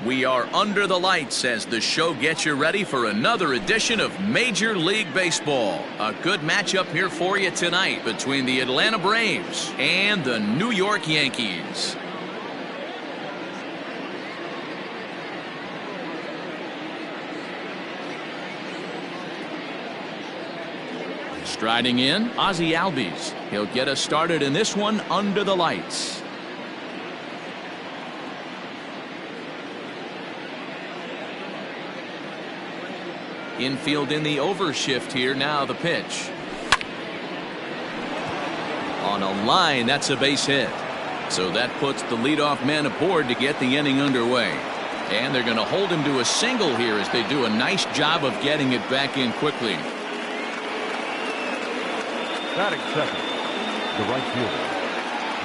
We are under the lights as the show gets you ready for another edition of Major League Baseball. A good matchup here for you tonight between the Atlanta Braves and the New York Yankees. Striding in, Ozzie Albies. He'll get us started in this one under the lights. Infield in the overshift here. Now the pitch. On a line, that's a base hit. So that puts the leadoff man aboard to get the inning underway. And they're going to hold him to a single here as they do a nice job of getting it back in quickly. Batting second, the right fielder,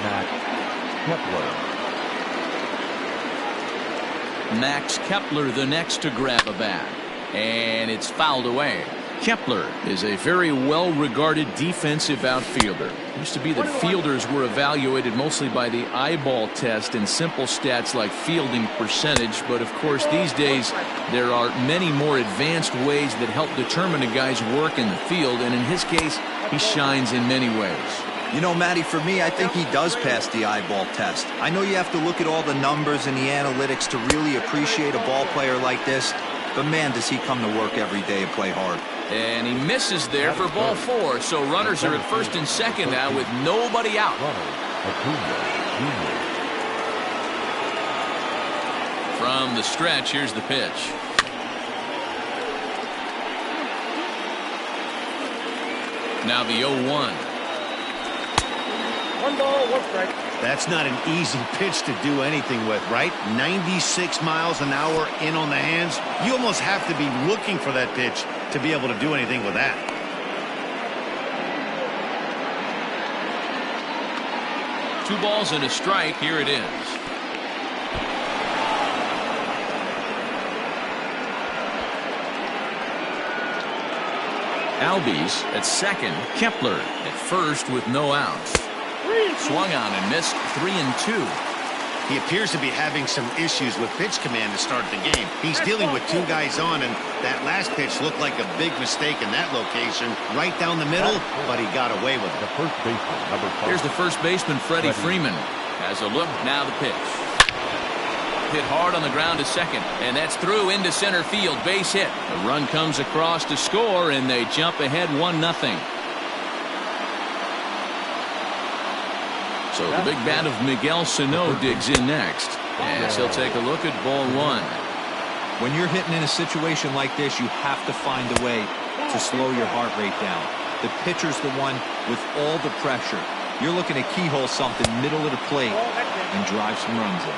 Max Max Kepler. Kepler the next to grab a bat. And it's fouled away. Kepler is a very well-regarded defensive outfielder. It used to be that fielders were evaluated mostly by the eyeball test and simple stats like fielding percentage. But of course, these days, there are many more advanced ways that help determine a guy's work in the field. And in his case, he shines in many ways. You know, Matty, for me, I think he does pass the eyeball test. I know you have to look at all the numbers and the analytics to really appreciate a ball player like this. But man, does he come to work every day and play hard. And he misses there for ball 4. So runners are at first and second now with nobody out. From the stretch, here's the pitch. Now the 0-1. 1 ball, 1 strike. That's not an easy pitch to do anything with, right? 96 miles an hour in on the hands. You almost have to be looking for that pitch to be able to do anything with that. Two balls and a strike. Here it is. Albies at second. Kepler at first with no outs. Swung on and missed 3-2. He appears to be having some issues with pitch command to start the game. He's dealing with 2 guys on, and that last pitch looked like a big mistake in that location. Right down the middle, but he got away with it. The first baseman, number 5. Here's the first baseman, Freddie Freeman. Has a look. Now the pitch. Hit hard on the ground to second, and that's through into center field. Base hit. The run comes across to score, and they jump ahead 1-0. So the big bat of Miguel Sano digs in next, as he'll take a look at ball 1. When you're hitting in a situation like this, you have to find a way to slow your heart rate down. The pitcher's the one with all the pressure. You're looking to keyhole something middle of the plate and drive some runs in.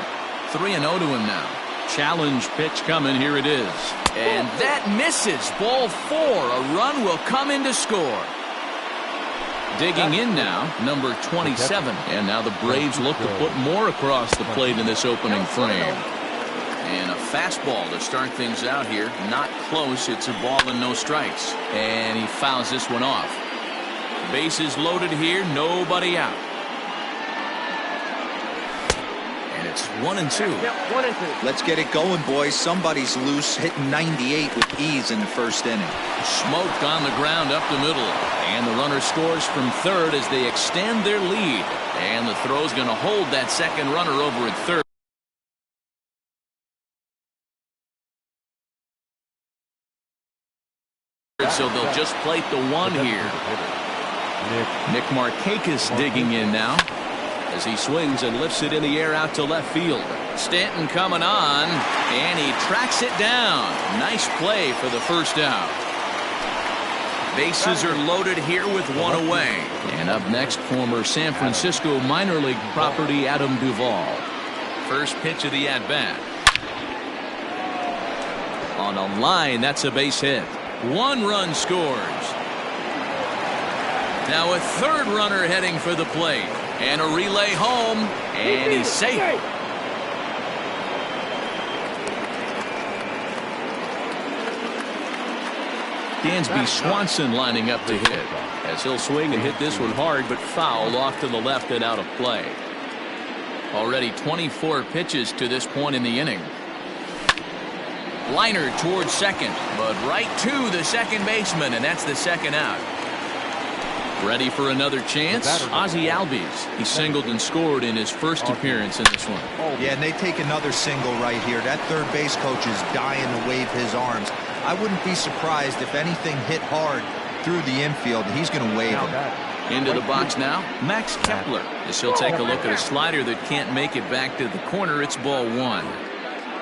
3-0 to him now. Challenge pitch coming. Here it is. And that misses. Ball 4. A run will come in to score. Digging in now, number 27. And now the Braves look to put more across the plate in this opening frame. And a fastball to start things out here. Not close. It's a ball and no strikes. And he fouls this one off. Bases loaded here. Nobody out. And it's 1-2. Yep, 1-2. Let's get it going, boys. Somebody's loose, hitting 98 with ease in the first inning. Smoked on the ground up the middle. And the runner scores from third as they extend their lead. And the throw's going to hold that second runner over at third. So they'll just plate the 1 here. Nick Markakis digging in now as he swings and lifts it in the air out to left field. Stanton coming on, and he tracks it down. Nice play for the first out. Bases are loaded here with 1 away. And up next, former San Francisco minor league property Adam Duvall. First pitch of the at-bat. On a line, that's a base hit. 1 run scores. Now a third runner heading for the plate. And a relay home. And he's safe. Dansby Swanson lining up to hit. As he'll swing and hit this one hard, but foul off to the left and out of play. Already 24 pitches to this point in the inning. Liner towards second, but right to the second baseman, and that's the second out. Ready for another chance? Ozzie Albies. He singled and scored in his first appearance in this one. Yeah, and they take another single right here. That third base coach is dying to wave his arms. I wouldn't be surprised if anything hit hard through the infield. He's going to wave them. Into the box now, Max Kepler. As he'll take a look at a slider that can't make it back to the corner. It's ball one.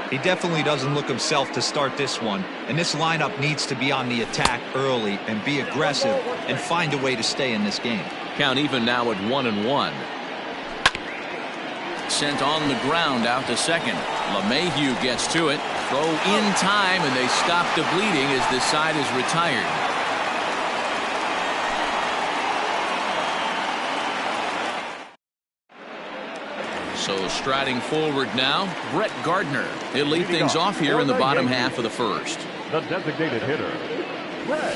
He definitely doesn't look himself to start this one, and this lineup needs to be on the attack early and be aggressive and find a way to stay in this game. Count even now at 1-1. Sent on the ground out to second. LeMahieu gets to it. Throw in time, and they stop the bleeding as the side is retired. So striding forward now, Brett Gardner. He'll lead things off here in the bottom half of the first. The designated hitter, Brett.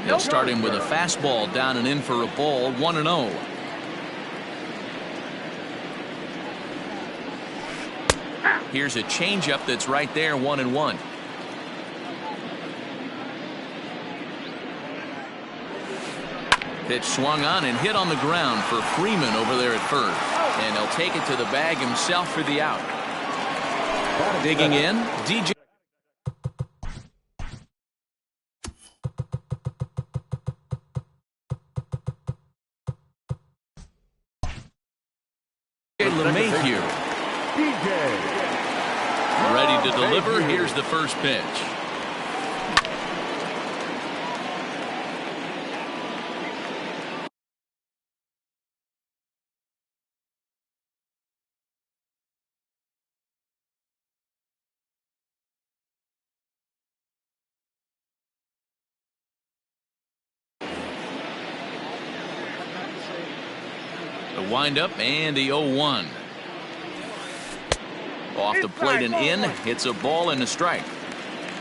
They'll start him with a fastball down and in for a ball, 1-0. Here's a changeup that's right there, 1-1. Pitch swung on and hit on the ground for Freeman over there at first. And he'll take it to the bag himself for the out. Digging in, DJ. LeMahieu. Ready to deliver. Here's the first pitch. The windup and the 0-1. Off the plate and in. It's a ball and a strike.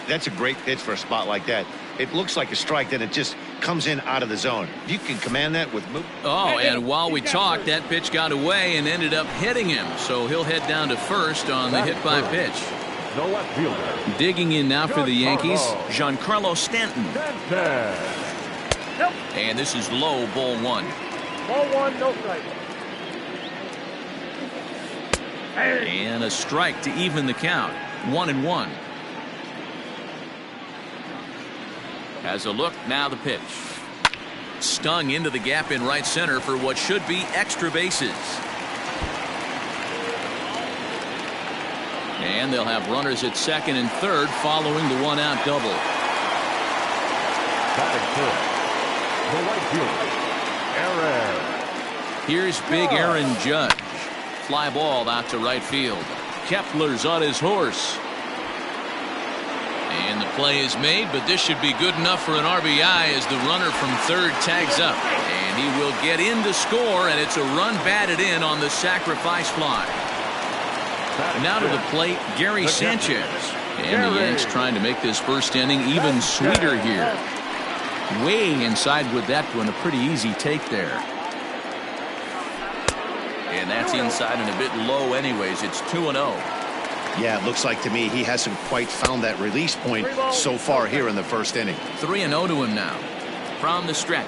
That's a great pitch for a spot like that. It looks like a strike, then it just comes in out of the zone. You can command that with move. Oh, and while we talked, that pitch got away and ended up hitting him. So he'll head down to first on the hit by pitch. No left fielder. Digging in now for the Yankees, Giancarlo Stanton. And this is low, ball one. Ball one, no strike. And a strike to even the count. 1-1. Has a look, now the pitch. Stung into the gap in right center for what should be extra bases. And they'll have runners at second and third following the one-out double. Batting fourth, the right fielder, Aaron. Here's big Aaron Judge. Fly ball out to right field. Kepler's on his horse. And the play is made, but this should be good enough for an RBI as the runner from third tags up. And he will get in to score, and it's a run batted in on the sacrifice fly. Now to the plate, Gary Sanchez. And the Yanks trying to make this first inning even sweeter here. Way inside with that one, a pretty easy take there. And that's inside and a bit low anyways. It's 2-0. Yeah, it looks like to me he hasn't quite found that release point so far here in the first inning. 3-0 to him now from the stretch.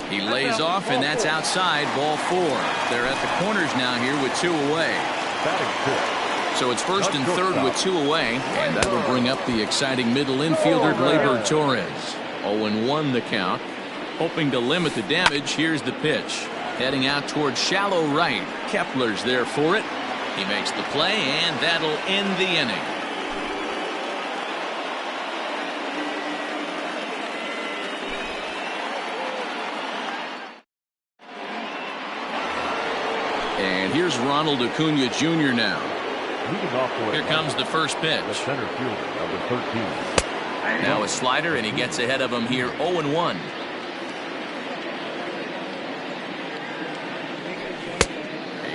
He lays off, and that's outside, ball four. They're at the corners now here with two away. So it's first and third with two away, and that'll bring up the exciting middle infielder Gleyber Torres. 0-1 the count. Hoping to limit the damage. Here's the pitch. Heading out towards shallow right. Kepler's there for it. He makes the play, and that'll end the inning. And here's Ronald Acuna Jr. now. Here comes the first pitch. The center fielder, number 13. Now a slider, and he gets ahead of him here, 0-1.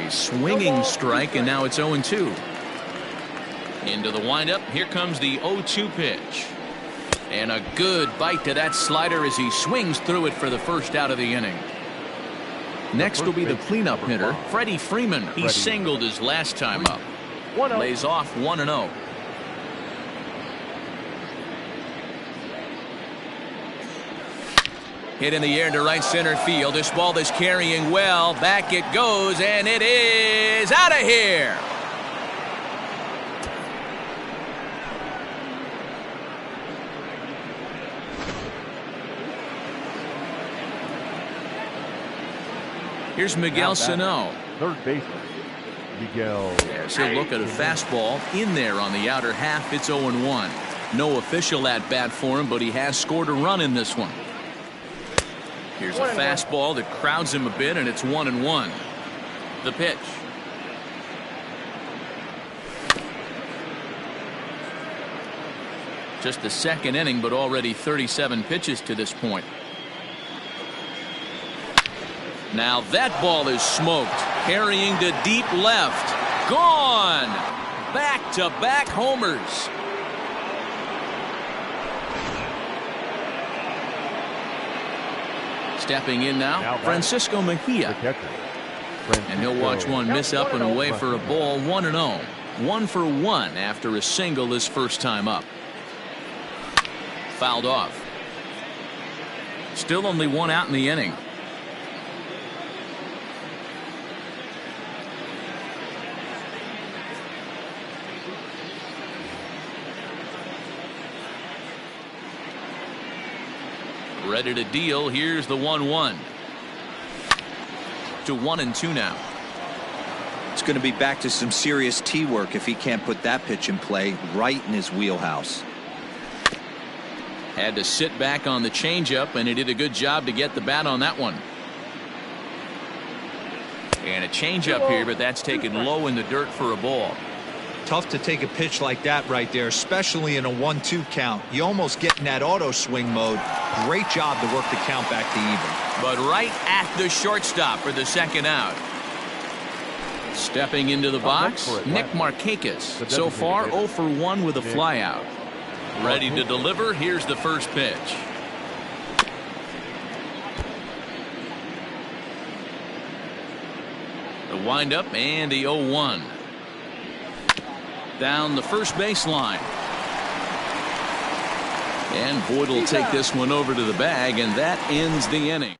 Swinging strike, and now it's 0-2. Into the windup. Here comes the 0-2 pitch. And a good bite to that slider as he swings through it for the first out of the inning. Next will be the cleanup hitter, Freddie Freeman. He singled his last time up. Lays off 1-0. Hit in the air to right center field. This ball is carrying well. Back it goes, and it is out of here. Here's Miguel Sano. Third baseman, Miguel. Yes, he'll look at a fastball in there on the outer half. It's 0-1. No official at bat for him, but he has scored a run in this one. Here's a fastball that crowds him a bit, and it's 1-1. The pitch. Just the second inning, but already 37 pitches to this point. Now that ball is smoked. Carrying to deep left. Gone. Back-to-back homers. Stepping in now, Francisco Mejia. And he'll watch one miss up and away for a ball. 1-0. 1 for 1 after a single his first time up. Fouled off. Still only one out in the inning. Ready to deal. Here's the 1-1. To 1-2 now. It's going to be back to some serious tee work if he can't put that pitch in play right in his wheelhouse. Had to sit back on the changeup, and he did a good job to get the bat on that one. And a changeup here, but that's taken low in the dirt for a ball. Tough to take a pitch like that right there, especially in a 1-2 count. You almost get in that auto swing mode. Great job to work the count back to even. But right at the shortstop for the second out. Stepping into the box, Nick Markakis. So far 0 for 1 with a flyout. Ready to deliver. Here's the first pitch. The windup and the 0-1. Down the first baseline. And Boyd will take this one over to the bag, and that ends the inning.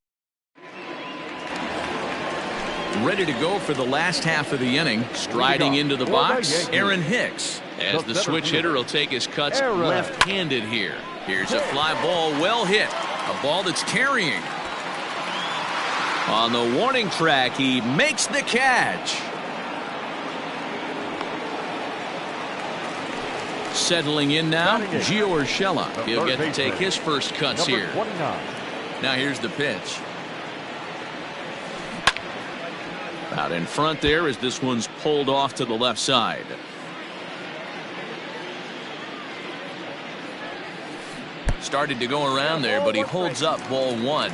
Ready to go for the last half of the inning. Striding into the box, Aaron Hicks. As the switch hitter will take his cuts left-handed here. Here's a fly ball, well hit. A ball that's carrying. On the warning track, he makes the catch. Settling in now, Gio Urshela. He'll get to take his first cuts here. Now here's the pitch. Out in front there as this one's pulled off to the left side. Started to go around there, but he holds up ball 1.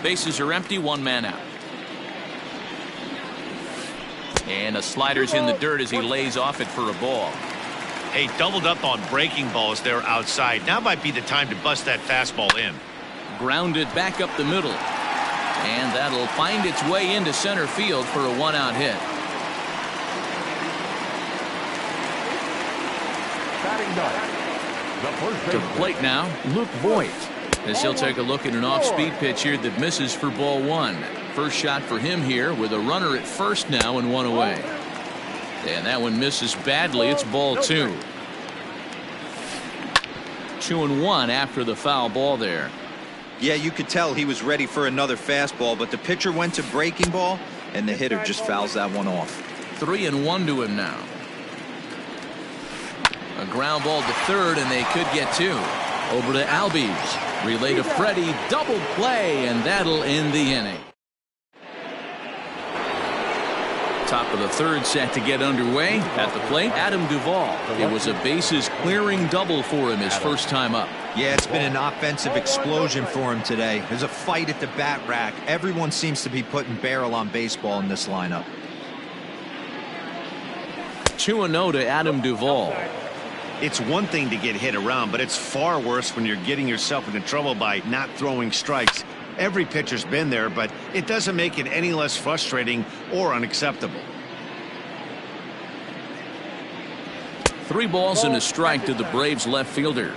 Bases are empty, 1 man out. And a slider's in the dirt as he lays off it for a ball. Hey, doubled up on breaking balls there outside. Now might be the time to bust that fastball in. Grounded back up the middle. And that'll find its way into center field for a 1-out hit. To the plate now, Luke Voigt. As he'll take a look at an off-speed pitch here that misses for ball 1. First shot for him here with a runner at first now and 1 away. And that one misses badly. It's ball 2. 2-1 after the foul ball there. Yeah, you could tell he was ready for another fastball, but the pitcher went to breaking ball, and the hitter just fouls that one off. 3-1 to him now. A ground ball to third, and they could get 2. Over to Albies. Relay to Freddie. Double play, and that'll end the inning. Top of the third set to get underway. At the plate, Adam Duvall. It was a bases clearing double for him his first time up. Yeah, it's been an offensive explosion for him today. There's a fight at the bat rack. Everyone seems to be putting barrel on baseball in this lineup. 2-0 to Adam Duvall. It's one thing to get hit around, but it's far worse when you're getting yourself into trouble by not throwing strikes. Every pitcher's been there, but it doesn't make it any less frustrating or unacceptable. 3 balls and a strike to the Braves left fielder.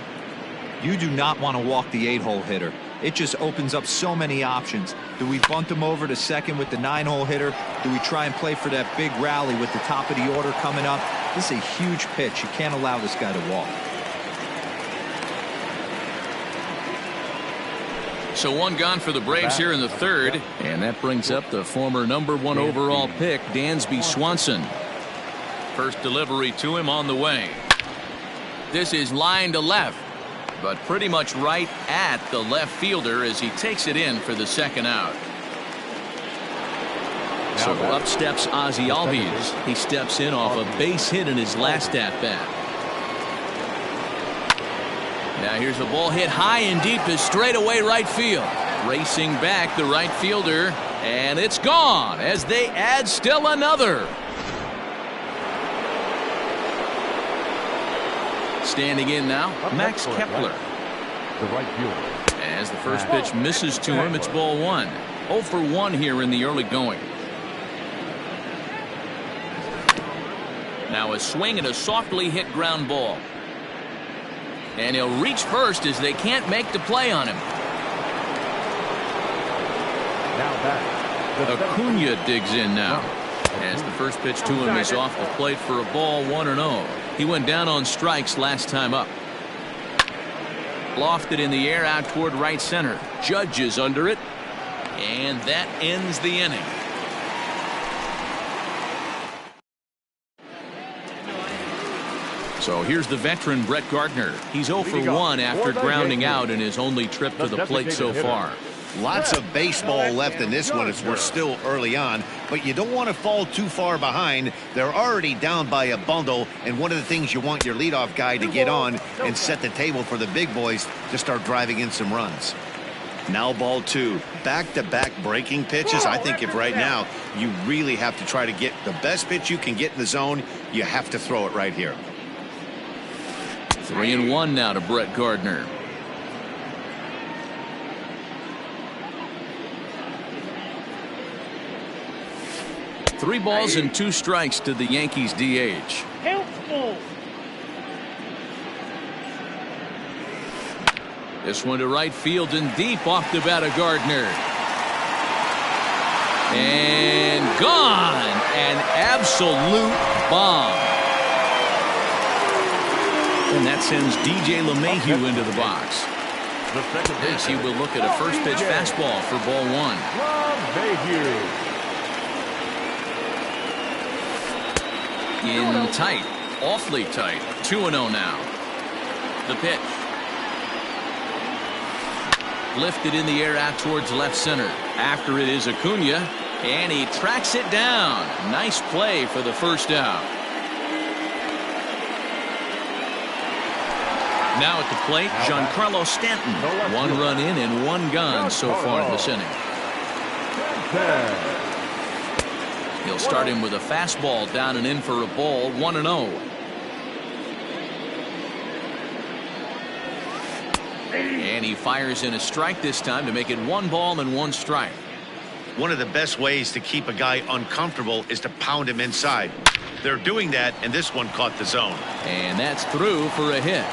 You do not want to walk the 8-hole hitter. it just opens up so many options. Do we bunt him over to second with the 9-hole hitter? Do we try and play for that big rally with the top of the order coming up? This is a huge pitch. You can't allow this guy to walk. So one gone for the Braves here in the third, and that brings up the former #1 overall pick, Dansby Swanson. First delivery to him on the way. This is line to left, but pretty much right at the left fielder as he takes it in for the second out. So up steps Ozzie Albies. He steps in off a base hit in his last at-bat. Now here's a ball hit high and deep to straightaway right field. Racing back the right fielder, and it's gone as they add still another. Standing in now, Max Kepler. The right fielder. As the first pitch misses to him, it's ball one. 0 for 1 here in the early going. Now a swing and a softly hit ground ball. And he'll reach first as they can't make the play on him. Now back. Acuna digs in now. As the first pitch to him is off the plate for a ball, 1-0. He went down on strikes last time up. Lofted in the air out toward right center. Judge is under it. And that ends the inning. So here's the veteran Brett Gardner. He's 0 for 1 after grounding out in his only trip to the plate so far. Lots of baseball left in this one as we're still early on, but you don't want to fall too far behind. They're already down by a bundle, and one of the things you want your leadoff guy to get on and set the table for the big boys to start driving in some runs. Now ball 2. Back-to-back breaking pitches. I think if right now you really have to try to get the best pitch you can get in the zone, you have to throw it right here. 3-1 now to Brett Gardner. Three balls and 2 strikes to the Yankees DH. This one to right field and deep off the bat of Gardner. And gone. An absolute bomb. And that sends DJ LeMahieu into the box. As he will look at a first pitch fastball for ball 1. In tight, awfully tight. 2-0 now. The pitch. Lifted in the air out towards left center. After it is Acuna, and he tracks it down. Nice play for the first out. Now at the plate, Giancarlo Stanton. 1 run in and 1 gone so far this inning. He'll start him with a fastball down and in for a ball, 1-0. And he fires in a strike this time to make it 1 ball and 1 strike. One of the best ways to keep a guy uncomfortable is to pound him inside. They're doing that, and this one caught the zone. And that's through for a hit.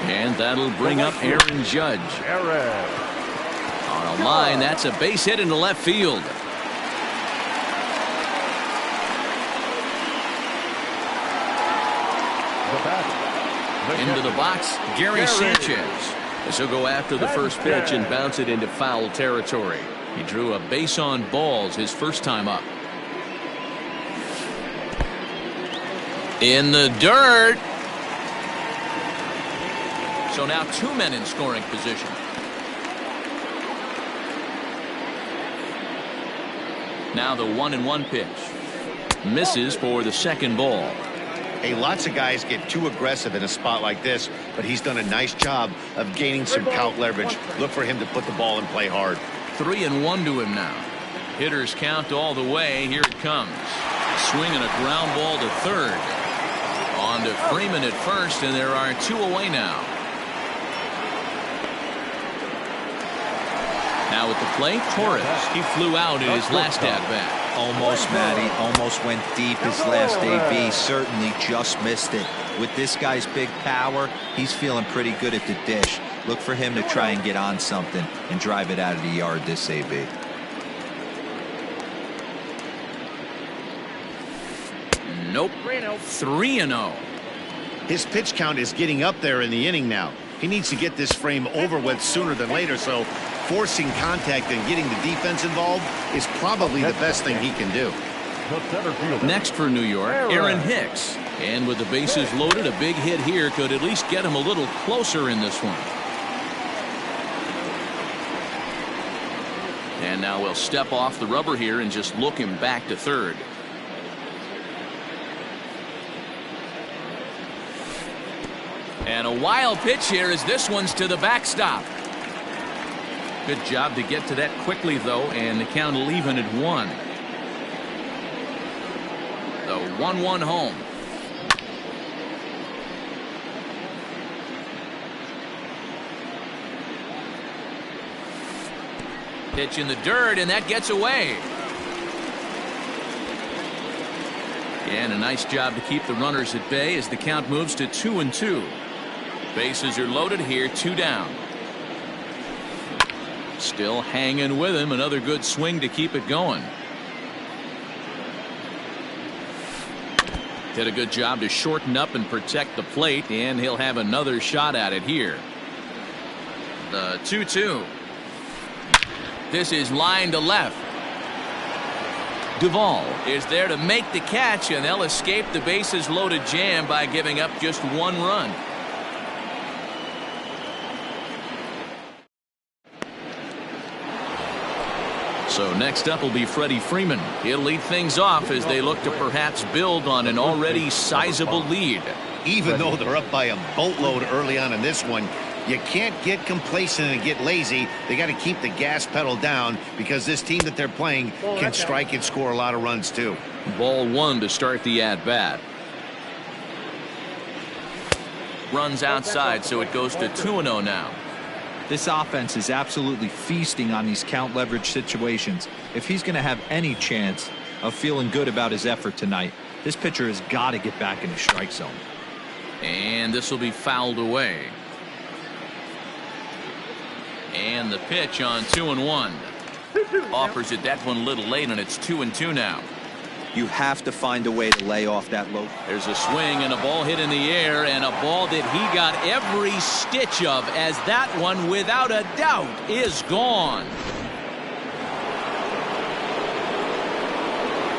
And that'll bring up Aaron Judge. On a line, that's a base hit into left field. Into the box, Gary Sanchez. As he'll go after the first pitch and bounce it into foul territory. He drew a base on balls his first time up. In the dirt. So now 2 men in scoring position. Now the 1-1 pitch. Misses for the second ball. Hey, lots of guys get too aggressive in a spot like this, but he's done a nice job of gaining some count leverage. Look for him to put the ball in play hard. 3-1 to him now. Hitters count all the way. Here it comes. Swinging a ground ball to third. On to Freeman at first, and there are 2 away now. Now at the plate, Torres. He flew out in his last at-bat. Almost, Matty. Almost went deep his last AB. Certainly just missed it. With this guy's big power, he's feeling pretty good at the dish. Look for him to try and get on something and drive it out of the yard this AB. Nope. 3-0. His pitch count is getting up there in the inning now. He needs to get this frame over with sooner than later, so forcing contact and getting the defense involved is probably the best thing he can do. Next for New York, Aaron Hicks. And with the bases loaded, a big hit here could at least get him a little closer in this one. And now we'll step off the rubber here and just look him back to third. And a wild pitch here as this one's to the backstop. Good job to get to that quickly, though, and the count will even at 1. The 1-1 home. Pitch in the dirt, and that gets away. And a nice job to keep the runners at bay as the count moves to 2-2. Bases are loaded here, 2 down. Still hanging with him. Another good swing to keep it going. Did a good job to shorten up and protect the plate, and he'll have another shot at it here. The 2-2. This is line to left. Duvall is there to make the catch, and they'll escape the bases loaded jam by giving up just 1 run. So next up will be Freddie Freeman. He'll lead things off as they look to perhaps build on an already sizable lead. Even though they're up by a boatload early on in this one, you can't get complacent and get lazy. They got to keep the gas pedal down because this team that they're playing can strike and score a lot of runs too. Ball 1 to start the at-bat. Runs outside, so it goes to 2-0 now. This offense is absolutely feasting on these count leverage situations. If he's going to have any chance of feeling good about his effort tonight, this pitcher has got to get back in the strike zone. And this will be fouled away. And the pitch on 2-1. Offers it that one a little late, and it's 2-2 now. You have to find a way to lay off that low. There's a swing and a ball hit in the air, and a ball that he got every stitch of, as that one without a doubt is gone.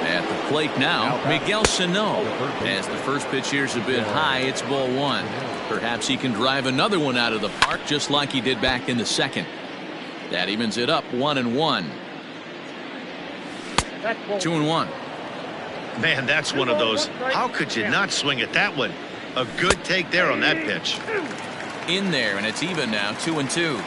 At the plate now, Miguel Sano. As the first pitch here's a bit high, it's ball 1. Perhaps he can drive another one out of the park just like he did back in the second. That evens it up 1-1. 2-1. Man, that's one of those. How could you not swing at that one? A good take there on that pitch. In there, and it's even now, 2-2.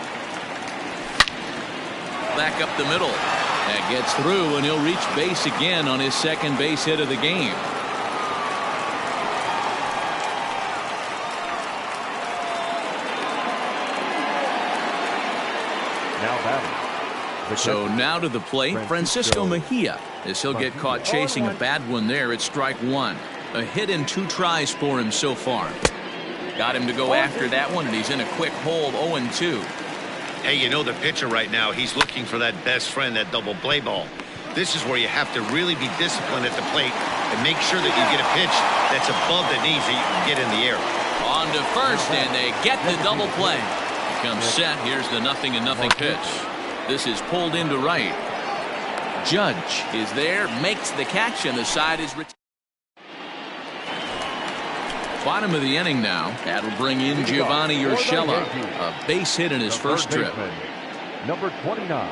Back up the middle. That gets through, and he'll reach base again on his second base hit of the game. Now batting. So now to the plate, Francisco Mejia, as he'll get caught chasing a bad one there at strike 1. A hit in 2 tries for him so far. Got him to go after that one, and he's in a quick hole, 0-2. Hey, you know the pitcher right now, he's looking for that best friend, that double play ball. This is where you have to really be disciplined at the plate and make sure that you get a pitch that's above the knees that you can get in the air. On to first, and they get the double play. Comes set. Here's the 0-0 pitch. This is pulled into right. Judge is there, makes the catch, and the side is retired. Bottom of the inning now. That'll bring in Giovanni Urshela. A base hit in his first trip. Number 29.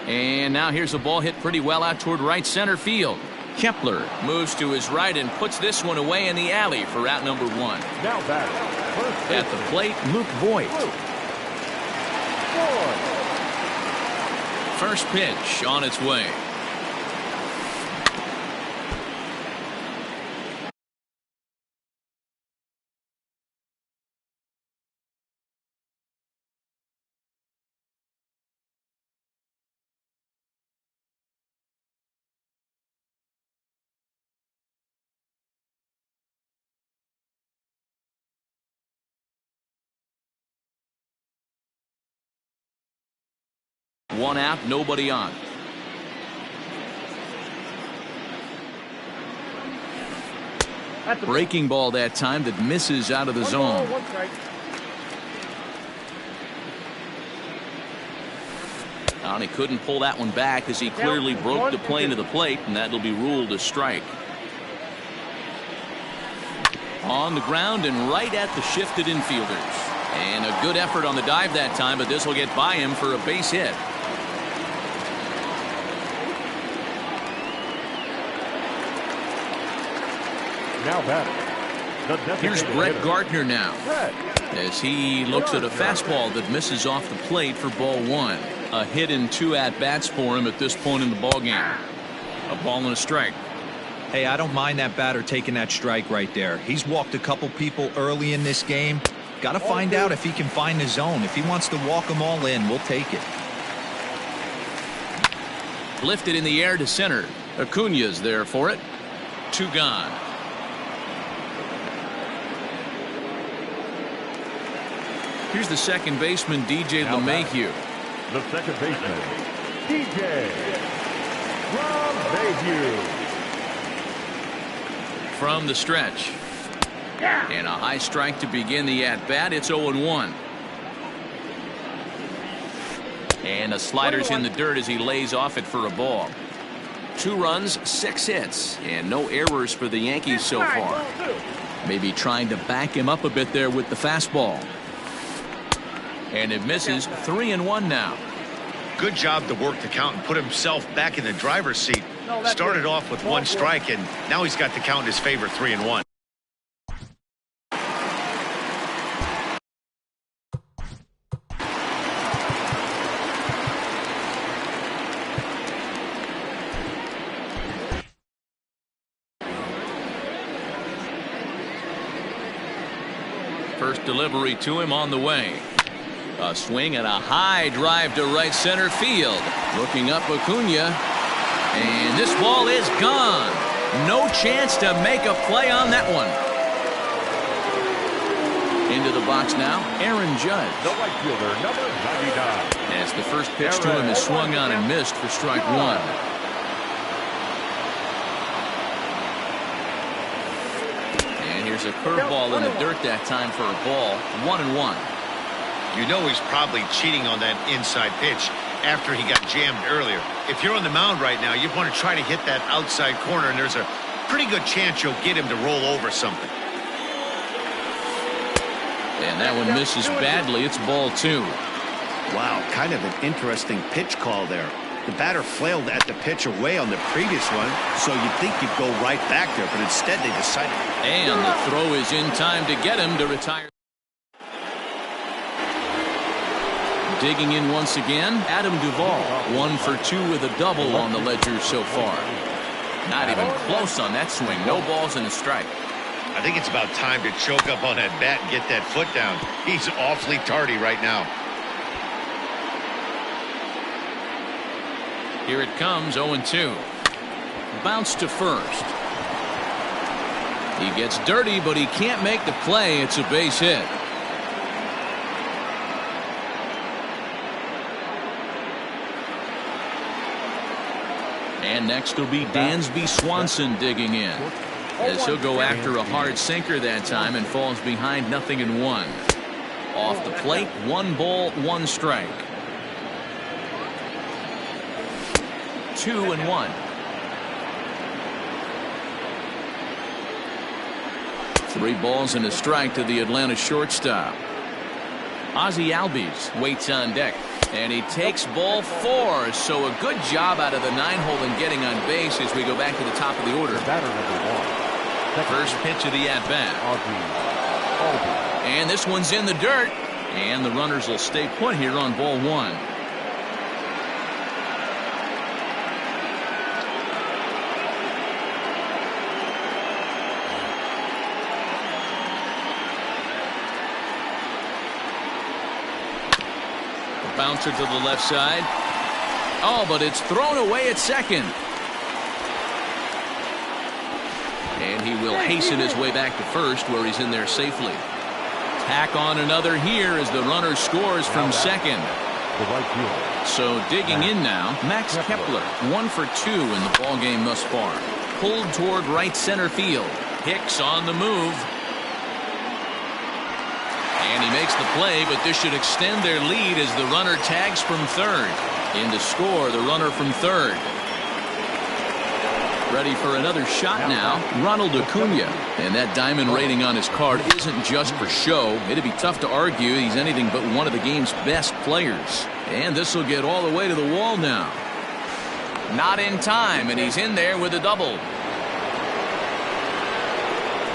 And now here's a ball hit pretty well out toward right center field. Kepler moves to his right and puts this one away in the alley for out number 1. Now batting. At the plate, Luke Voigt. First pitch on its way. One out, nobody on. Breaking ball that time that misses out of the zone. And he couldn't pull that one back as he clearly broke the plane of the plate, and that'll be ruled a strike. On the ground and right at the shifted infielders. And a good effort on the dive that time, but this will get by him for a base hit. Now batting. Here's Brett Gardner now, as he looks at a fastball that misses off the plate for ball one. A hit and 2 at-bats for him at this point in the ballgame. A ball and a strike. Hey, I don't mind that batter taking that strike right there. He's walked a couple people early in this game. Got to find out if he can find the zone. If he wants to walk them all in, we'll take it. Lifted in the air to center. Acuna's there for it. 2 gone. Here's the second baseman, DJ LeMahieu. The second baseman, DJ LeMahieu. From the stretch. And a high strike to begin the at-bat. It's 0-1. And a slider's in the dirt as he lays off it for a ball. 2 runs, 6 hits, and no errors for the Yankees so far. Maybe trying to back him up a bit there with the fastball. And it misses. 3-1 now. Good job to work the count and put himself back in the driver's seat. Started off with 1 strike, and now he's got the count in his favor, 3-1. First delivery to him on the way. A swing and a high drive to right center field. Looking up Acuna. And this ball is gone. No chance to make a play on that one. Into the box now, Aaron Judge. The right fielder, number 99. As the first pitch to him is swung on and missed for strike 1. And here's a curveball in the dirt that time for a ball. 1-1. You know he's probably cheating on that inside pitch after he got jammed earlier. If you're on the mound right now, you want to try to hit that outside corner, and there's a pretty good chance you'll get him to roll over something. And that one misses badly. It's ball 2. Wow, kind of an interesting pitch call there. The batter flailed at the pitch away on the previous one, so you'd think you'd go right back there, but instead they decided. And the throw is in time to get him to retire. Digging in once again, Adam Duvall. 1 for 2 with a double on the ledger so far. Not even close on that swing. No balls and a strike. I think it's about time to choke up on that bat and get that foot down. He's awfully tardy right now. Here it comes, 0-2. Bounce to first. He gets dirty, but he can't make the play. It's a base hit. And next will be Dansby Swanson digging in, as he'll go after a hard sinker that time and falls behind 0-1. Off the plate, 1 ball, 1 strike. 2-1. 3 balls and a strike to the Atlanta shortstop. Ozzie Albies waits on deck. And he takes ball 4. So a good job out of the 9-hole in getting on base as we go back to the top of the order. Batter number 1. First pitch of the at-bat. And this one's in the dirt. And the runners will stay put here on ball 1. Bouncer to the left side. Oh, but it's thrown away at second. And he will hasten his way back to first, where he's in there safely. Tack on another here as the runner scores from second. the right fielder. So digging in now, Max Kepler, 1 for 2 in the ballgame thus far. Pulled toward right center field. Hicks on the move. And he makes the play, but this should extend their lead as the runner tags from third. In to score, the runner from third. Ready for another shot now, Ronald Acuna. And that diamond rating on his card isn't just for show. It'd be tough to argue he's anything but one of the game's best players. And this will get all the way to the wall now. Not in time, and he's in there with a double.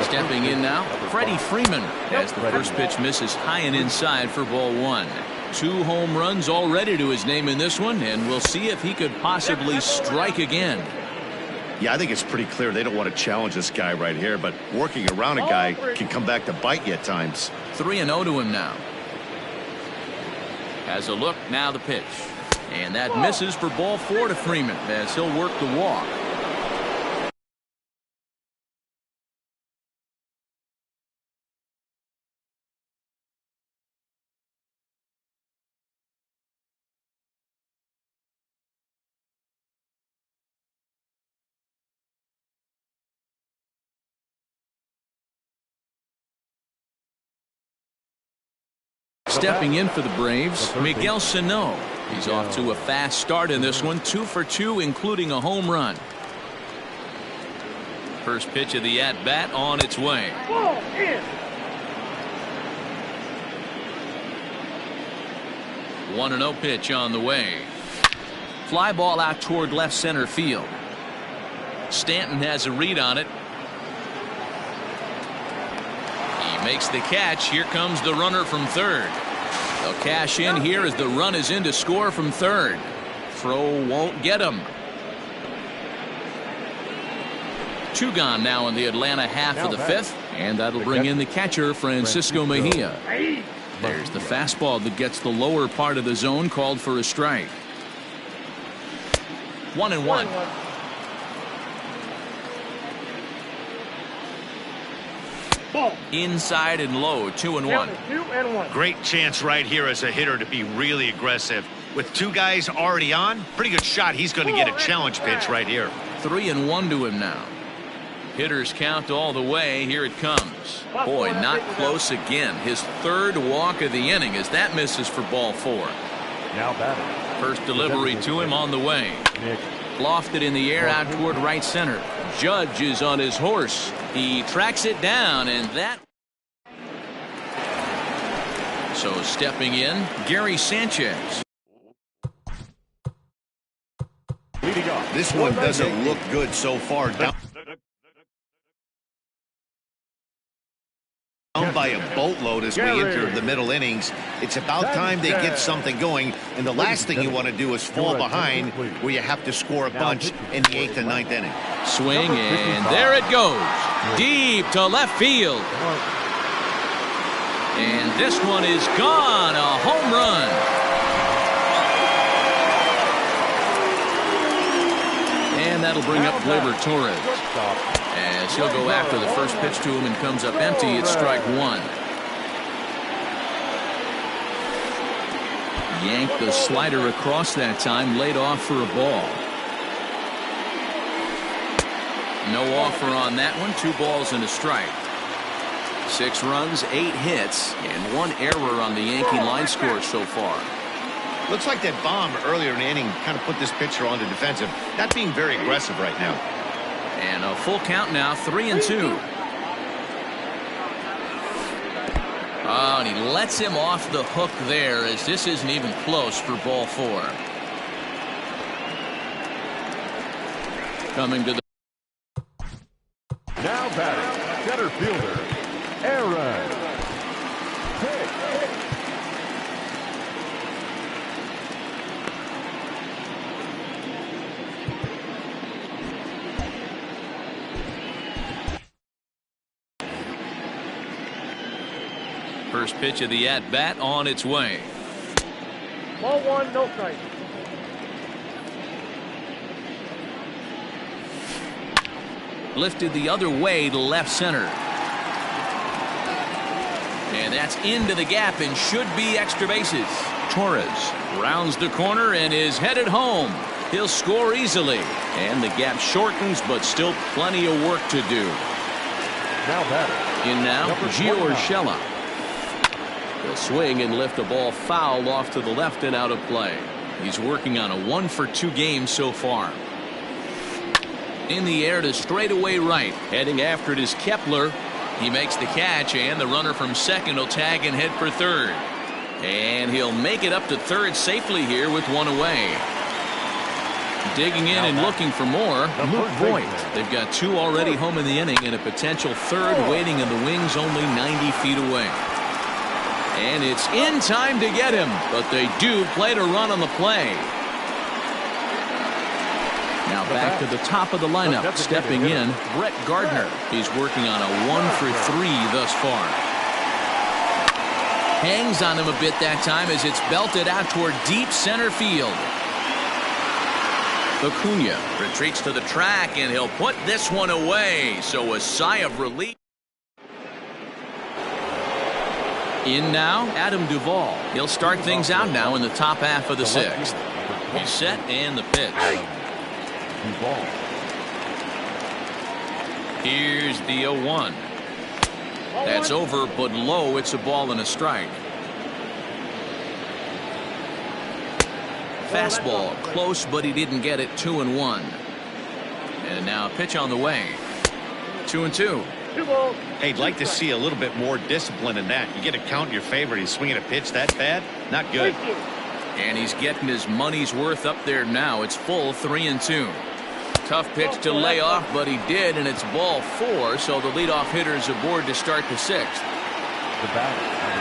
Stepping in now, Freddie Freeman, as the first pitch misses high and inside for ball 1. 2 home runs already to his name in this one, and we'll see if he could possibly strike again. Yeah, I think it's pretty clear they don't want to challenge this guy right here, but working around a guy can come back to bite you at times. 3-0 to him now. Has a look, now the pitch. And that misses for ball 4 to Freeman as he'll work the walk. Stepping in for the Braves, Miguel Sano. He's off to a fast start in this one, 2 for 2, including a home run. First pitch of the at-bat on its way. 1-0 pitch on the way. Fly ball out toward left center field. Stanton has a read on it. He makes the catch. Here comes the runner from third. They'll cash in here as the run is in to score from third. Throw won't get him. 2 gone now in the Atlanta half of the 5th, and that'll bring in the catcher, Francisco Mejia. There's the fastball that gets the lower part of the zone, called for a strike. 1-1. Inside and low, 2-1. Great chance right here as a hitter to be really aggressive. With 2 guys already on, pretty good shot. He's going to get a challenge pitch right here. 3-1 to him now. Hitters count all the way. Here it comes. Boy, not close again. His 3rd walk of the inning as that misses for ball 4. Now batting. First delivery to him on the way. Lofted in the air out toward right center. Judge is on his horse. He tracks it down, and that. So stepping in, Gary Sanchez. Leading off. This one doesn't look good so far. Down by a boatload as we enter the middle innings. It's about time they get something going, and the last thing you want to do is fall behind where you have to score a bunch in the 8th and 9th inning. Swing, and there it goes. Deep to left field. And this one is gone. A home run. And that'll bring up Gleyber Torres. As he'll go after the first pitch to him and comes up empty. It's strike 1. Yanked the slider across that time, laid off for a ball. No offer on that one. 2 balls and a strike. 6 runs, 8 hits, and 1 error on the Yankee line score so far. Looks like that bomb earlier in the inning kind of put this pitcher on the defensive. Not being very aggressive right now. And a full count now, 3-2. Oh, and he lets him off the hook there as this isn't even close for ball 4. Coming to the. Now batting, center fielder, Aaron. First pitch of the at-bat on its way. Ball 1, no strike. Lifted the other way to left center. And that's into the gap and should be extra bases. Torres rounds the corner and is headed home. He'll score easily, and the gap shortens, but still plenty of work to do. Now batter. In now, Number Giorgella. He'll swing and lift the ball foul off to the left and out of play. He's working on a 1-for-2 game so far. In the air to straightaway right. Heading after it is Kepler. He makes the catch, and the runner from second will tag and head for third. And he'll make it up to third safely here with one away. Digging in and looking for more, Luke Voigt. They've got two already home in the inning and a potential third waiting in the wings only 90 feet away. And it's in time to get him, but they do play to run on the play. Now back to the top of the lineup. Stepping in, Brett Gardner. He's working on a 1-for-3 thus far. Hangs on him a bit that time as it's belted out toward deep center field. Acuna retreats to the track, and he'll put this one away. So a sigh of relief. In now, Adam Duvall. He'll start things out now in the top half of the sixth. He's set, and the pitch. Here's the 0-1. That's over, but low. It's a ball and a strike. Fastball close, but he didn't get it. 2-1. And now a pitch on the way. 2-2. Hey, I'd like to see a little bit more discipline in that. You get a count in your favor and he's swinging a pitch that bad? Not good. And he's getting his money's worth up there now. It's full 3-2. Tough pitch to lay off, but he did, and it's ball 4, so the leadoff hitter is aboard to start the sixth.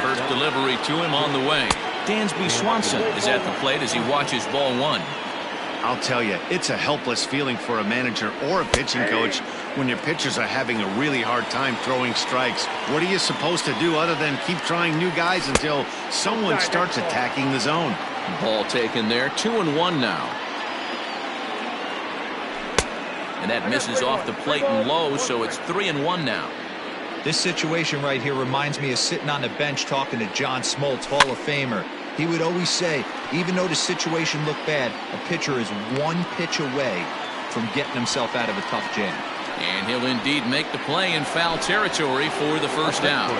First delivery to him on the way. Dansby Swanson is at the plate as he watches ball 1. I'll tell you, it's a helpless feeling for a manager or a pitching coach when your pitchers are having a really hard time throwing strikes. What are you supposed to do other than keep trying new guys until someone starts attacking the zone? Ball taken there. 2-1 now. And that misses off the plate and low, so it's 3-1 now. This situation right here reminds me of sitting on the bench talking to John Smoltz, Hall of Famer. He would always say, even though the situation looked bad, a pitcher is one pitch away from getting himself out of a tough jam. And he'll indeed make the play in foul territory for the first out.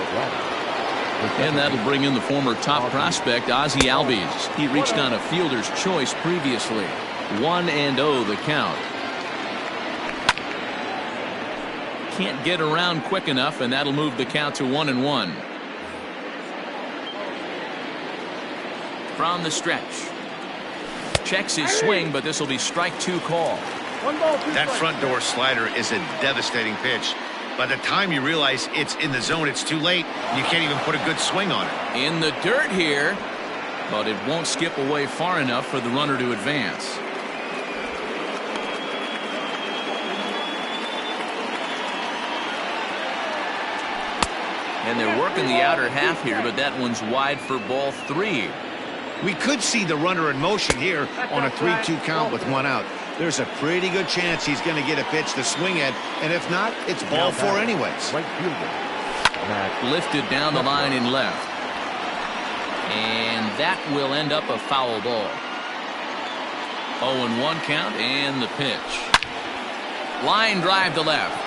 And that'll bring in the former top prospect, Ozzie Albies. He reached on a fielder's choice previously. 1-0 the count. Can't get around quick enough, and that'll move the count to 1-1. From the stretch. Checks his swing, but this will be strike 2 call. That front door slider is a devastating pitch. By the time you realize it's in the zone, it's too late. You can't even put a good swing on it. In the dirt here, but it won't skip away far enough for the runner to advance. And they're working the outer half here, but that one's wide for ball 3. We could see the runner in motion here on a 3-2 count with 1 out. There's a pretty good chance he's going to get a pitch to swing at, and if not, it's ball 4 anyways. Right fielder. Lifted down the line in left. And that will end up a foul ball. 0-1 count, and the pitch. Line drive to left.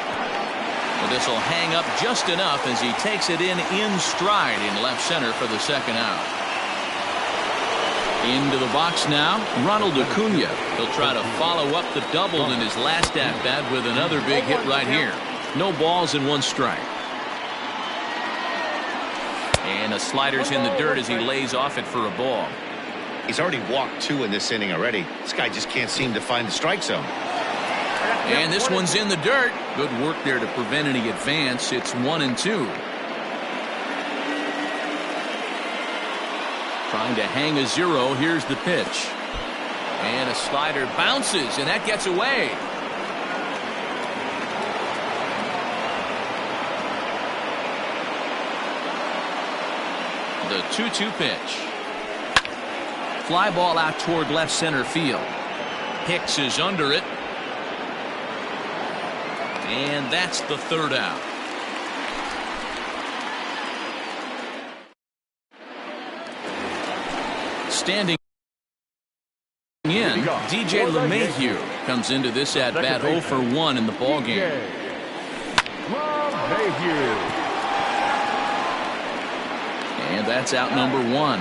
Well, this will hang up just enough as he takes it in stride in left center for the second out. Into the box now, Ronald Acuna. He'll try to follow up the double in his last at-bat with another big hit right here. No balls and 1 strike. And a slider's in the dirt as he lays off it for a ball. He's already walked 2 in this inning already. This guy just can't seem to find the strike zone. And this one's in the dirt. Good work there to prevent any advance. It's 1-2. Trying to hang a 0. Here's the pitch. And a slider bounces, and that gets away. The 2-2 pitch. Fly ball out toward left center field. Hicks is under it. And that's the third out. Standing in, DJ LeMahieu comes into this at-bat 0 for 1 in the ballgame. And that's out number 1.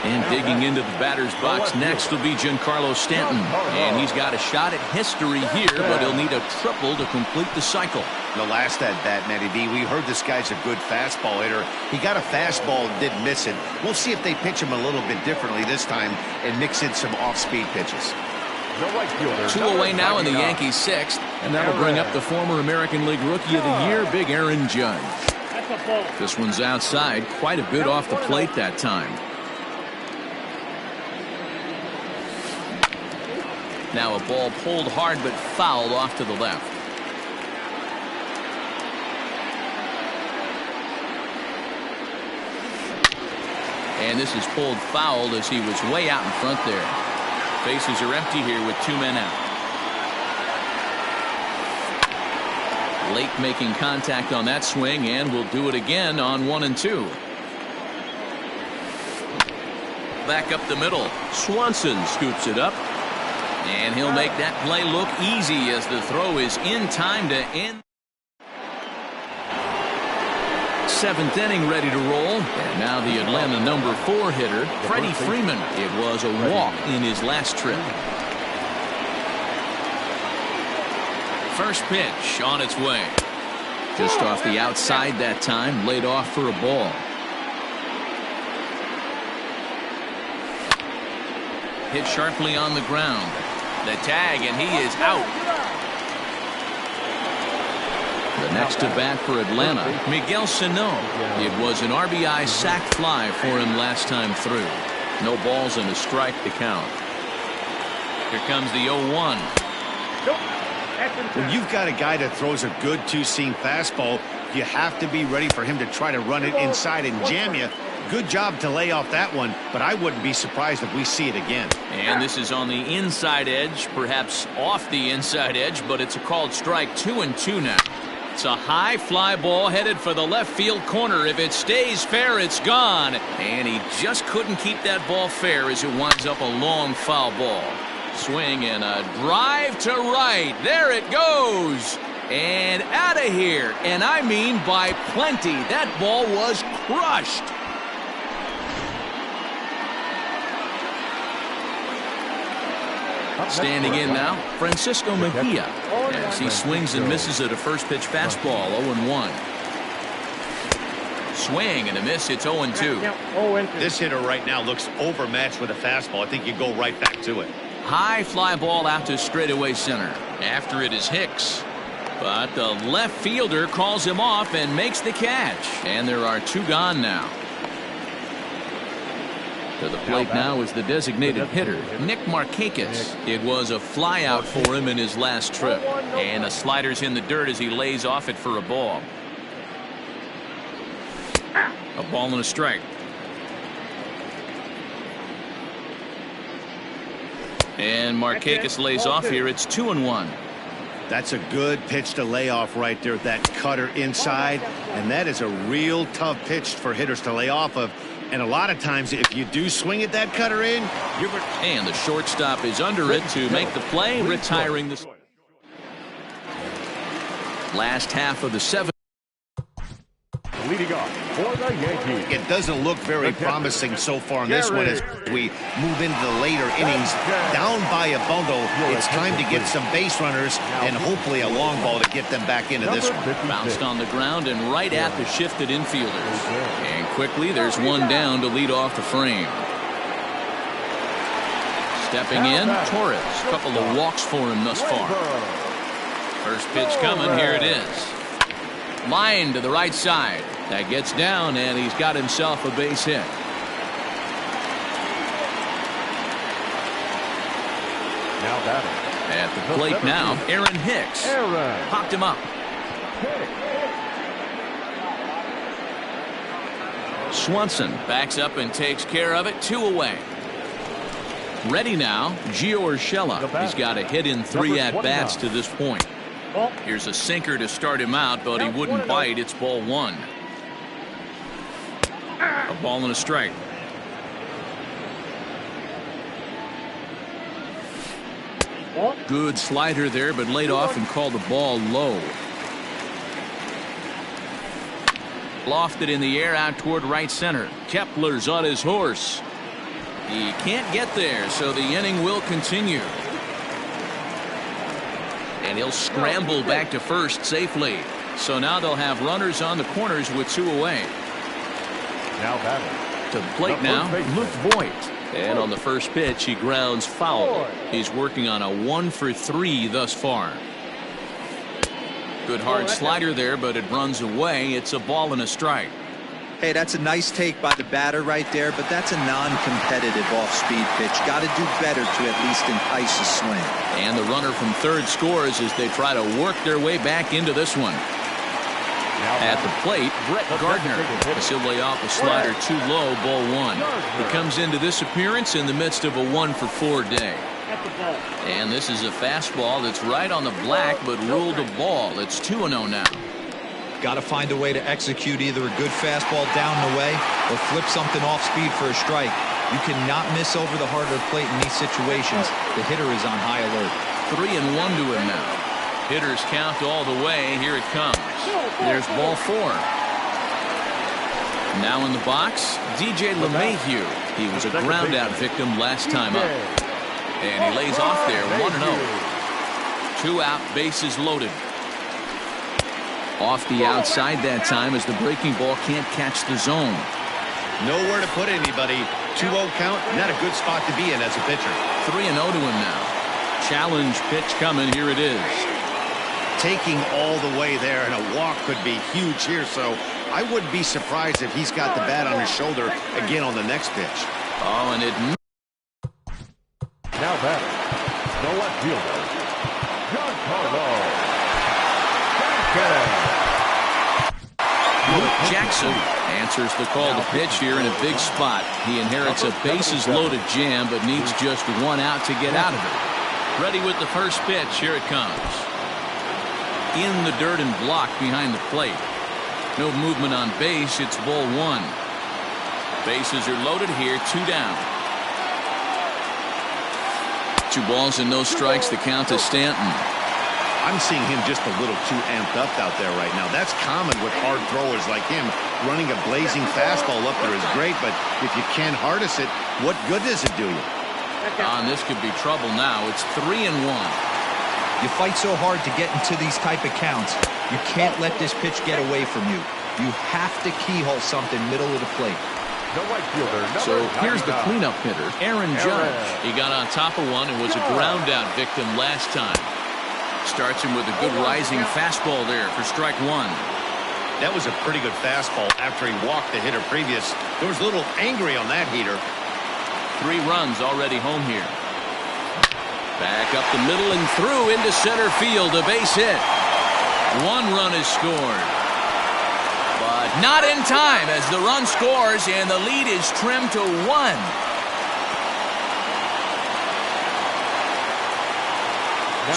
And digging into the batter's box next will be Giancarlo Stanton. And he's got a shot at history here, but he'll need a triple to complete the cycle. The last at-bat, Matty B, we heard this guy's a good fastball hitter. He got a fastball and didn't miss it. We'll see if they pitch him a little bit differently this time and mix in some off-speed pitches. 2 away now in the Yankees' 6th, and that'll bring up the former American League Rookie of the Year, Big Aaron Judge. This one's outside, quite a bit off the plate that time. Now a ball pulled hard but fouled off to the left. And this is pulled foul as he was way out in front there. Bases are empty here with 2 men out. Late making contact on that swing, and will do it again on 1 and 2. Back up the middle. Swanson scoops it up. And he'll make that play look easy as the throw is in time to end. 7th inning ready to roll. And now the Atlanta number 4 hitter, Freddie Freeman. It was a walk in his last trip. First pitch on its way. Just off the outside that time, laid off for a ball. Hit sharply on the ground. The tag, and he is out. The next to bat for Atlanta, Miguel Sano. It was an RBI sac fly for him last time through. No balls and a strike to count. Here comes the 0-1. When you've got a guy that throws a good two-seam fastball, you have to be ready for him to try to run it inside and jam you. Good job to lay off that one, but I wouldn't be surprised if we see it again. And this is on the inside edge, perhaps off the inside edge, but it's a called strike. 2-2 now. It's a high fly ball headed for the left field corner. If it stays fair, it's gone. And he just couldn't keep that ball fair as it winds up a long foul ball. Swing and a drive to right. There it goes. And out of here. And I mean by plenty. That ball was crushed. Standing in now, Francisco Mejia, as he swings and misses at a first pitch fastball. 0-1. Swing and a miss. It's 0-2. This hitter right now looks overmatched with a fastball. I think you go right back to it. High fly ball out to straightaway center. After it is Hicks, but the left fielder calls him off and makes the catch. And there are 2 gone now. To the plate now is the designated hitter, Nick Markakis. It was a fly out for him in his last trip. And a slider's in the dirt as he lays off it for a ball. A ball and a strike. And Markakis lays off here. It's 2-1. That's a good pitch to lay off right there. That cutter inside. And that is a real tough pitch for hitters to lay off of. And a lot of times, if you do swing at that cutter in, you're... And the shortstop is under it to make the play, retiring the... Last half of the 7th. Leading off for the Yankees. It doesn't look very promising so far in this one as we move into the later innings. Down by a bundle, it's time to get some base runners and hopefully a long ball to get them back into this one. Bounced on the ground and right at the shifted infielders. And quickly, there's 1 down to lead off the frame. Stepping in, Torres. A couple of walks for him thus far. First pitch coming. Here it is. Line to the right side. That gets down, and he's got himself a base hit. Now batting. At the plate now, Aaron Hicks. Popped him up. Swanson backs up and takes care of it. 2 away. Ready now, Gio Urshela. He's got a hit in 3 at-bats to this point. Here's a sinker to start him out, but he wouldn't bite. It's ball 1. A ball and a strike. Good slider there, but laid off and called the ball low. Lofted in the air out toward right center. Kepler's on his horse. He can't get there, so the inning will continue. And he'll scramble back to first safely. So now they'll have runners on the corners with 2 away. Now batting. To the plate now, Luke Voigt. And on the first pitch, he grounds foul. He's working on a 1 for 3 thus far. Good hard slider there, but it runs away. It's a ball and a strike. Hey, that's a nice take by the batter right there, but that's a non-competitive off-speed pitch. Got to do better to at least entice a swing. And the runner from third scores as they try to work their way back into this one. At the plate, Brett Gardner. As he'll lay off a slider too low, ball 1. He comes into this appearance in the midst of a 1 for 4 day. And this is a fastball that's right on the black, but ruled a ball. It's 2-0 now. Got to find a way to execute either a good fastball down and away or flip something off speed for a strike. You cannot miss over the heart of the plate in these situations. The hitter is on high alert. 3-1 to him now. Hitters count all the way. Here it comes. There's ball 4. Now in the box, DJ LeMahieu. He was a ground out victim last time up. And he lays off there, 1-0. 2 out, bases loaded. Off the outside that time as the breaking ball can't catch the zone. Nowhere to put anybody. 2-0 count, not a good spot to be in as a pitcher. 3-0 to him now. Challenge pitch coming. Here it is. Taking all the way there, and a walk could be huge here, so I wouldn't be surprised if he's got the bat on his shoulder again on the next pitch. Oh, and it... Now batting. The left fielder, Giancarlo Jackson answers the call to pitch here in a big spot. He inherits a bases-loaded jam, but needs just 1 out to get out of it. Ready with the first pitch. Here it comes. In the dirt and blocked behind the plate. No movement on base. It's ball 1. Bases are loaded here. 2 down. 2 balls and no strikes. The count to Stanton. I'm seeing him just a little too amped up out there right now. That's common with hard throwers like him. Running a blazing fastball up there is great, but if you can't harness it, what good does it do you? And this could be trouble now. It's 3-1. You fight so hard to get into these type of counts. You can't let this pitch get away from you. You have to keyhole something middle of the plate. The right fielder, so here's the cleanup hitter, Aaron Judge. He got on top of one and was a ground out victim last time. Starts him with a good rising fastball there for strike 1. That was a pretty good fastball after he walked the hitter previous. There was a little angry on that heater. 3 runs already home here. Back up the middle and through into center field. A base hit. 1 run is scored. But not in time as the run scores and the lead is trimmed to 1.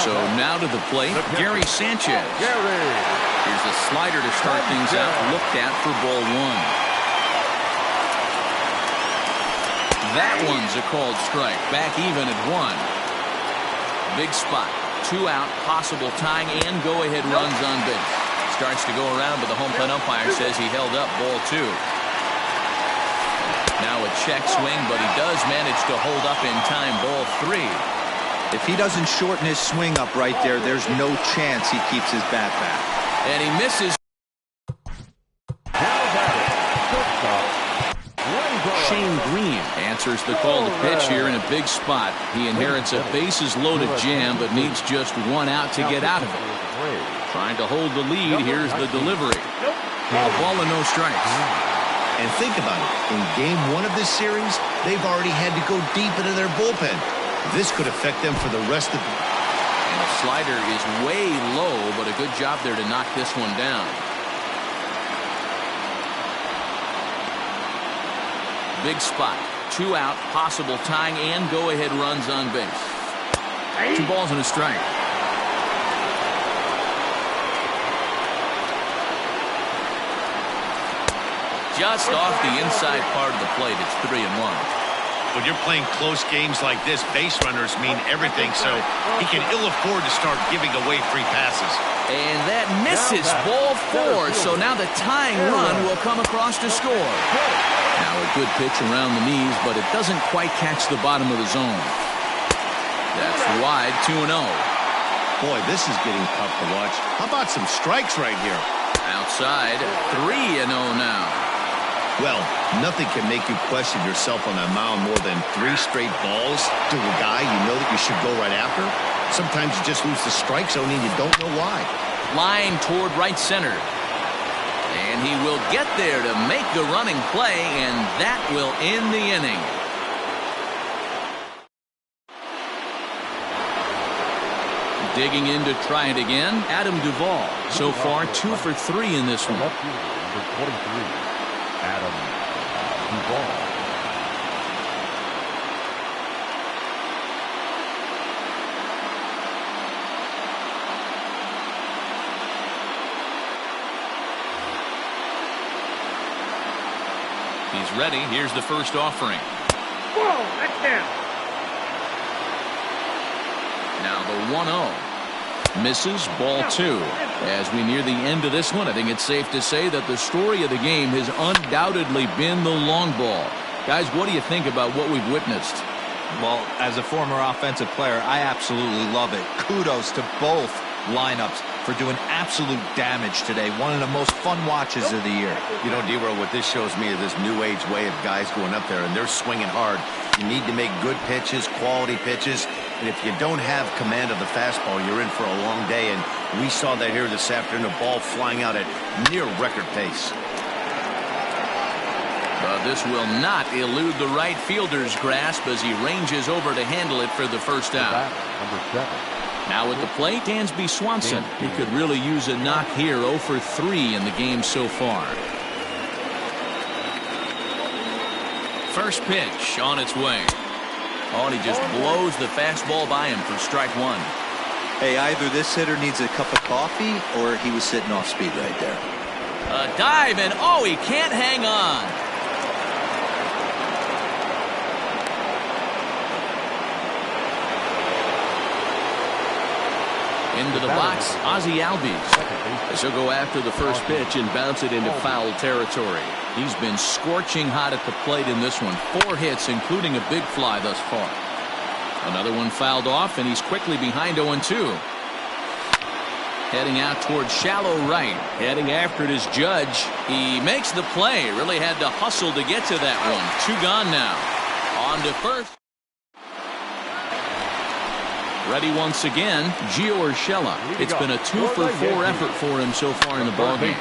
So now to the plate, Gary Sanchez. Here's a slider to start things out, looked at for ball 1. That one's a called strike, back even at 1. Big spot, 2 out, possible tying and go-ahead runs on base. Starts to go around, but the home plate umpire says he held up ball 2. Now a check swing, but he does manage to hold up in time ball 3. If he doesn't shorten his swing up right there, there's no chance he keeps his bat back. And he misses. Shane Green answers the call to pitch here in a big spot. He inherits a bases-loaded jam, but needs just 1 out to get out of it. Trying to hold the lead. Here's the delivery. A ball and no strikes. And think about it. In game 1 of this series, they've already had to go deep into their bullpen. This could affect them for the rest of the... And the slider is way low, but a good job there to knock this one down. Big spot. 2 out, possible tying and go-ahead runs on base. 2 balls and a strike. just off the inside part of the plate. It's 3-1. When you're playing close games like this, base runners mean everything, so he can ill afford to start giving away free passes. And that misses, ball 4. So now the tying run will come across to score. Now a good pitch around the knees, but it doesn't quite catch the bottom of the zone. That's wide, 2-0. Boy, this is getting tough to watch. How about some strikes right here? Outside, 3-0 now. Well, nothing can make you question yourself on that mound more than 3 straight balls to a guy you know that you should go right after. Sometimes you just lose the strike zone and you don't know why. Line toward right center. And he will get there to make the running play, and that will end the inning. Digging in to try it again, Adam Duvall. So far, 2 for 3 in this one. Number 23, Adam Duvall. He's ready. Here's the first offering. Whoa, that's down. Now the 1-0. Misses, ball 2. As we near the end of this one, I think it's safe to say that the story of the game has undoubtedly been the long ball. Guys, what do you think about what we've witnessed? Well, as a former offensive player, I absolutely love it. Kudos to both lineups for doing absolute damage today. One of the most fun watches of the year. You know, D-Row, what this shows me is this new age way of guys going up there, and they're swinging hard. You need to make good pitches, quality pitches, and if you don't have command of the fastball, you're in for a long day, and we saw that here this afternoon, a ball flying out at near record pace. But this will not elude the right fielder's grasp as he ranges over to handle it for the first out. Number 7. Now at the plate, Dansby Swanson. He could really use a knock here, 0 for 3 in the game so far. First pitch on its way. Oh, and he just blows the fastball by him for strike 1. Hey, either this hitter needs a cup of coffee or he was sitting off speed right there. A dive, and oh, he can't hang on. Into the box, Ozzie Albies. This will go after the first pitch and bounce it into foul territory. He's been scorching hot at the plate in this one. 4 hits, including a big fly thus far. Another one fouled off, and he's quickly behind 0-2. Heading out towards shallow right. Heading after it is Judge. He makes the play. Really had to hustle to get to that one. 2 gone now. On to first. Ready once again, Gio Urshela. It's been a 2 for 4 effort for him so far in the ballgame.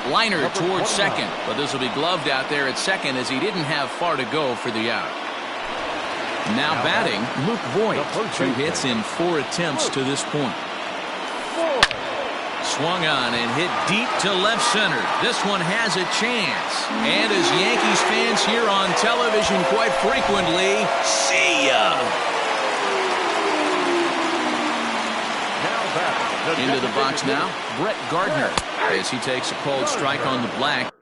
Liner towards second, but this will be gloved out there at second as he didn't have far to go for the out. Now batting, Luke Voigt. 2 hits in 4 attempts to this point. Swung on and hit deep to left center. This one has a chance. And as Yankees fans hear on television quite frequently, see ya! Into the box now, Brett Gardner, as he takes a called strike on the black.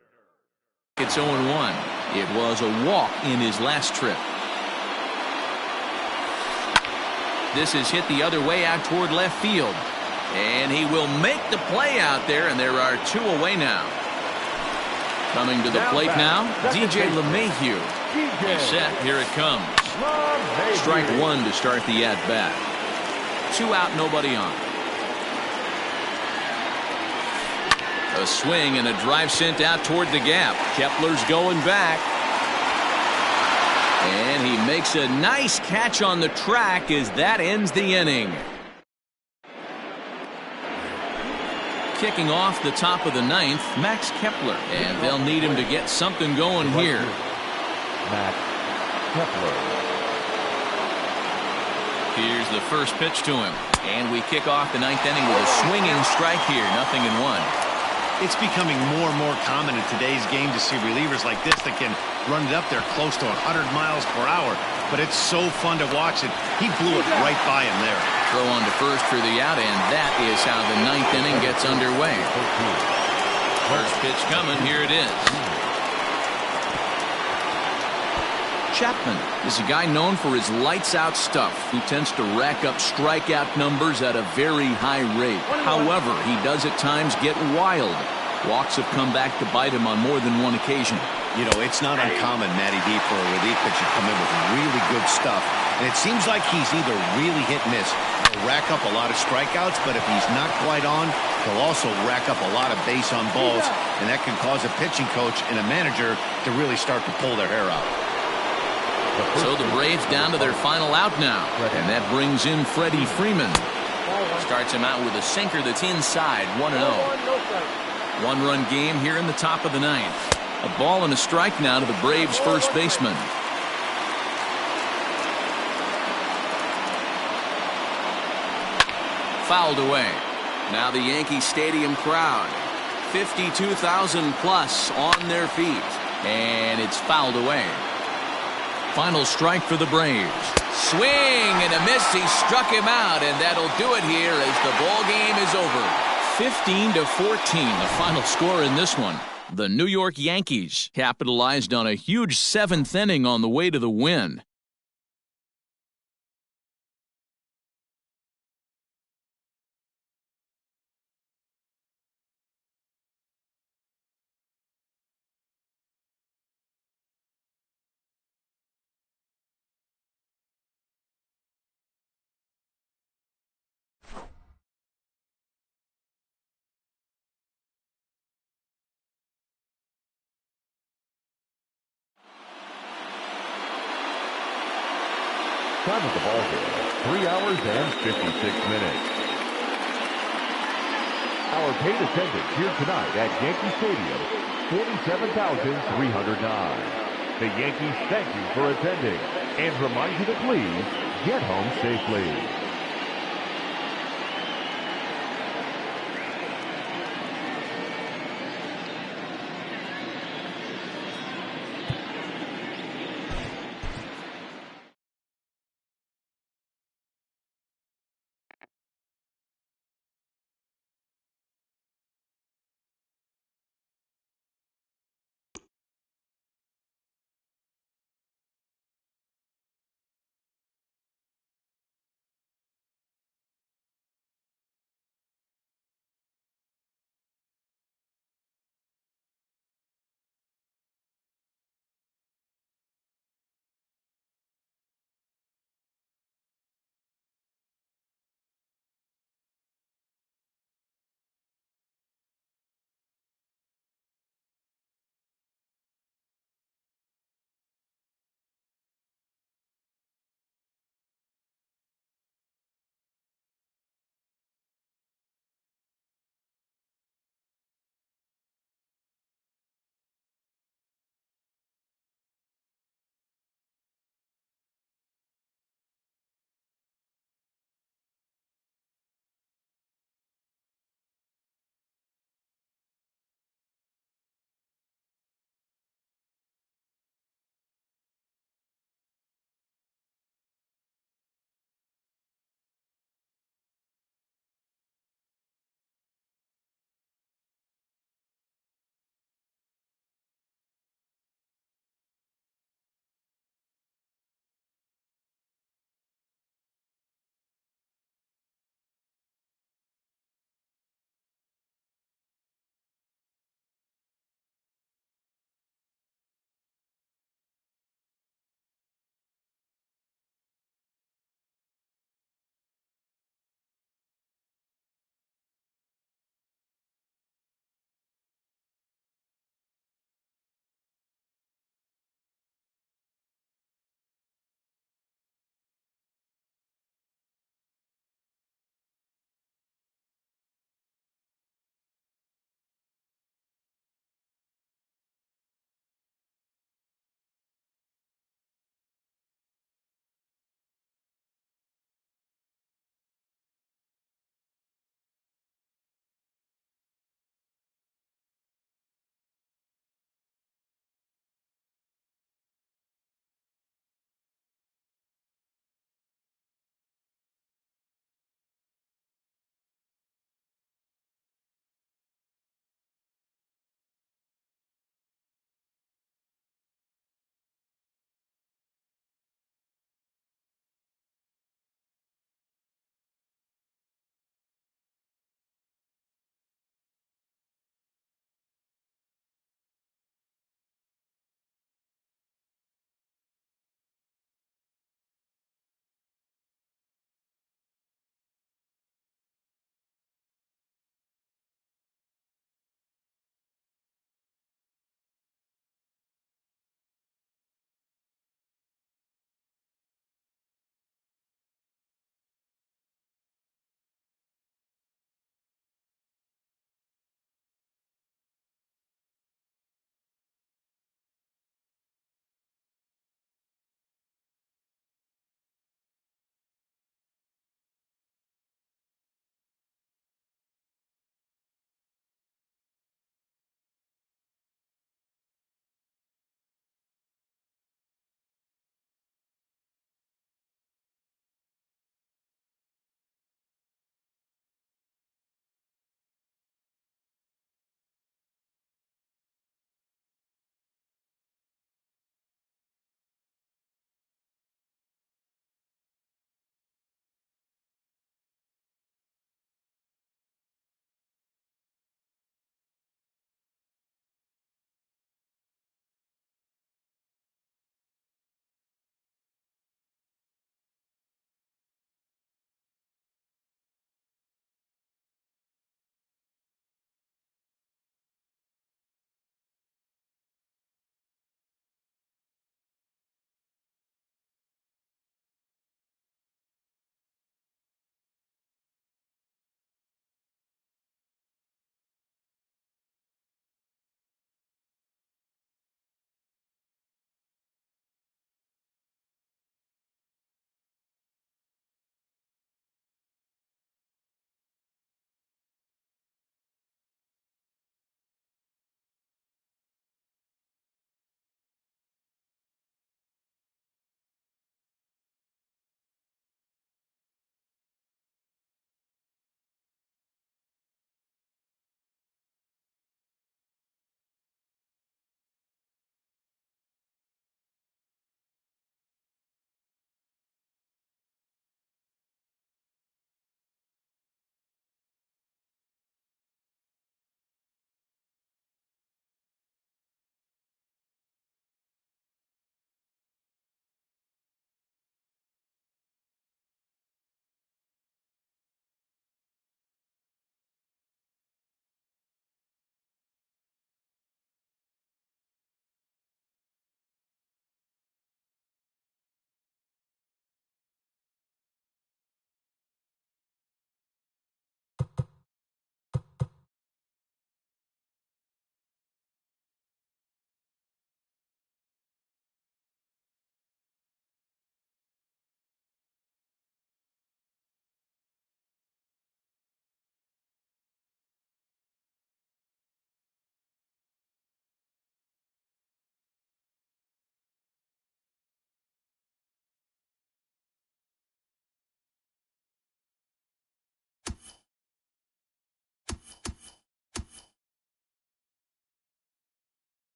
It's 0-1. It was a walk in his last trip. This is hit the other way out toward left field. And he will make the play out there, and there are 2 away now. Coming to the plate now, DJ LeMahieu. He's set, here it comes. Strike 1 to start the at-bat. 2 out, nobody on. A swing and a drive sent out toward the gap. Kepler's going back. And he makes a nice catch on the track as that ends the inning. Kicking off the top of the 9th, Max Kepler. And they'll need him to get something going here. Max Kepler. Here's the first pitch to him. And we kick off the 9th inning with a swinging strike here. 0-1. It's becoming more and more common in today's game to see relievers like this that can run it up there close to 100 miles per hour. But it's so fun to watch it. He blew it right by him there. Throw on to first for the out, and that is how the 9th inning gets underway. First pitch coming. Here it is. Chapman is a guy known for his lights-out stuff who tends to rack up strikeout numbers at a very high rate. However, he does at times get wild. Walks have come back to bite him on more than one occasion. You know, it's not uncommon, Matty D, for a relief pitcher to come in with really good stuff. And it seems like he's either really hit and miss. He'll rack up a lot of strikeouts, but if he's not quite on, he'll also rack up a lot of base on balls. And that can cause a pitching coach and a manager to really start to pull their hair out. So the Braves down to their final out now. And that brings in Freddie Freeman. Starts him out with a sinker that's inside, 1-0. One-run game here in the top of the ninth. A ball and a strike now to the Braves' first baseman. Fouled away. Now the Yankee Stadium crowd. 52,000 plus on their feet. And it's fouled away. Final strike for the Braves. Swing and a miss. He struck him out, and that'll do it here as the ball game is over. 15-14, the final score in this one. The New York Yankees capitalized on a huge seventh inning on the way to the win. Time of the ball game, 3 hours and 56 minutes. Our paid attendance here tonight at Yankee Stadium, 47,309. The Yankees thank you for attending and remind you to please get home safely.